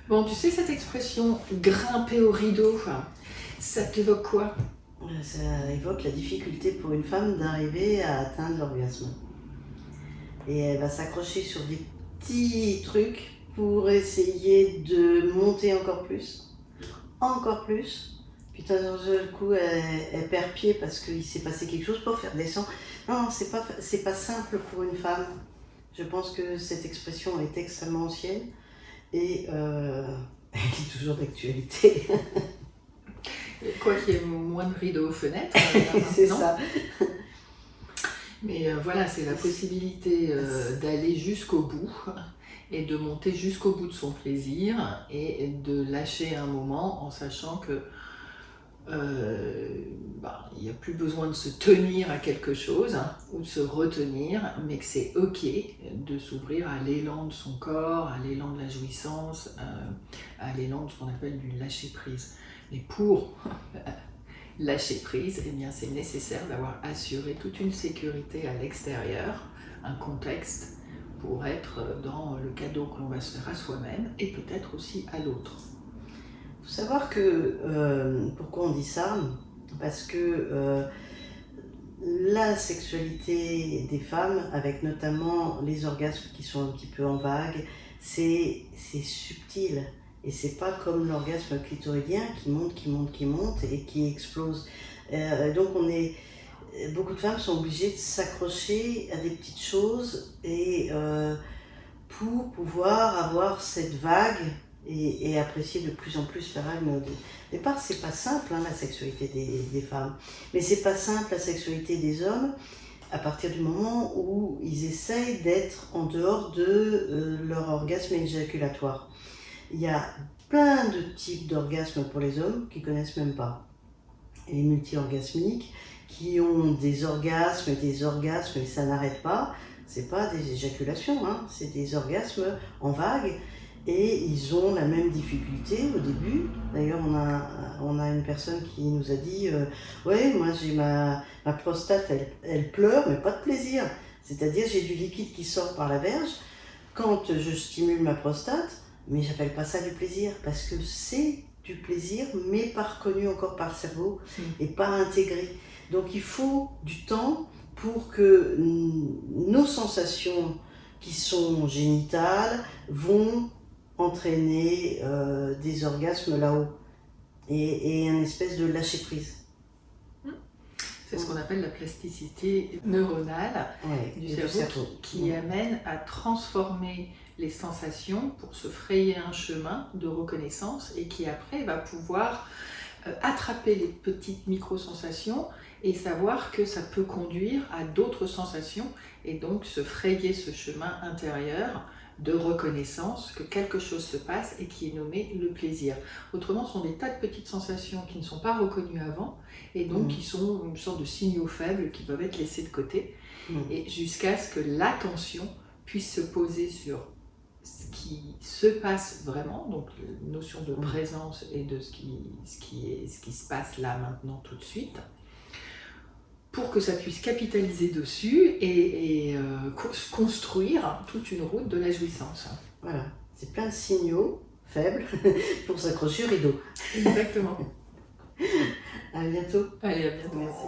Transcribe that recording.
Bon, tu sais cette expression grimper au rideau, ça t'évoque quoi? Ça évoque la difficulté pour une femme d'arriver à atteindre l'orgasme. Et elle va s'accrocher sur des petits trucs pour essayer de monter encore plus. Puis d'un seul coup, elle perd pied parce qu'il s'est passé quelque chose pour faire descendre. Non, c'est pas simple pour une femme. Je pense que cette expression est extrêmement ancienne et elle est toujours d'actualité. Quoi qu'il y ait moins de rideaux aux fenêtres, C'est non? ça. Mais voilà, c'est la possibilité d'aller jusqu'au bout et de monter jusqu'au bout de son plaisir et de lâcher un moment en sachant que il n'y a plus besoin de se tenir à quelque chose ou de se retenir, mais que c'est ok de s'ouvrir à l'élan de son corps, à l'élan de la jouissance, à l'élan de ce qu'on appelle du lâcher prise. Mais pour lâcher prise, eh bien, c'est nécessaire d'avoir assuré toute une sécurité à l'extérieur, un contexte pour être dans le cadeau que l'on va se faire à soi-même et peut-être aussi à l'autre. Il faut savoir que, pourquoi on dit ça? Parce que la sexualité des femmes, avec notamment les orgasmes qui sont un petit peu en vague, c'est subtil. Et c'est pas comme l'orgasme clitoridien qui monte et qui explose. Donc beaucoup de femmes sont obligées de s'accrocher à des petites choses et pour pouvoir avoir cette vague et apprécier de plus en plus la vague. Mais au départ, c'est pas simple la sexualité des femmes. Mais c'est pas simple la sexualité des hommes à partir du moment où ils essayent d'être en dehors de leur orgasme éjaculatoire. Il y a plein de types d'orgasmes pour les hommes qui connaissent même pas. Les multi-orgasmiques qui ont des orgasmes et ça n'arrête pas. C'est pas des éjaculations, c'est des orgasmes en vague et ils ont la même difficulté au début. D'ailleurs, on a une personne qui nous a dit ouais, moi j'ai ma prostate, elle pleure, mais pas de plaisir. C'est-à-dire, j'ai du liquide qui sort par la verge quand je stimule ma prostate, mais j'appelle pas ça du plaisir parce que c'est du plaisir, mais pas reconnu encore par le cerveau et pas intégré. Donc il faut du temps pour que nos sensations qui sont génitales vont entraîner des orgasmes là-haut et un espèce de lâcher prise. C'est ce qu'on appelle la plasticité neuronale du cerveau qui amène à transformer les sensations pour se frayer un chemin de reconnaissance et qui après va pouvoir attraper les petites micro-sensations et savoir que ça peut conduire à d'autres sensations et donc se frayer ce chemin intérieur de reconnaissance que quelque chose se passe et qui est nommé le plaisir. Autrement, ce sont des tas de petites sensations qui ne sont pas reconnues avant et donc qui sont une sorte de signaux faibles qui peuvent être laissés de côté et jusqu'à ce que l'attention puisse se poser sur ce qui se passe vraiment, donc la notion de présence et de ce qui se passe là, maintenant, tout de suite, pour que ça puisse capitaliser dessus et construire toute une route de la jouissance. Voilà, c'est plein de signaux faibles pour s'accrocher au rideau. Exactement. À bientôt. Allez, à bientôt. Merci.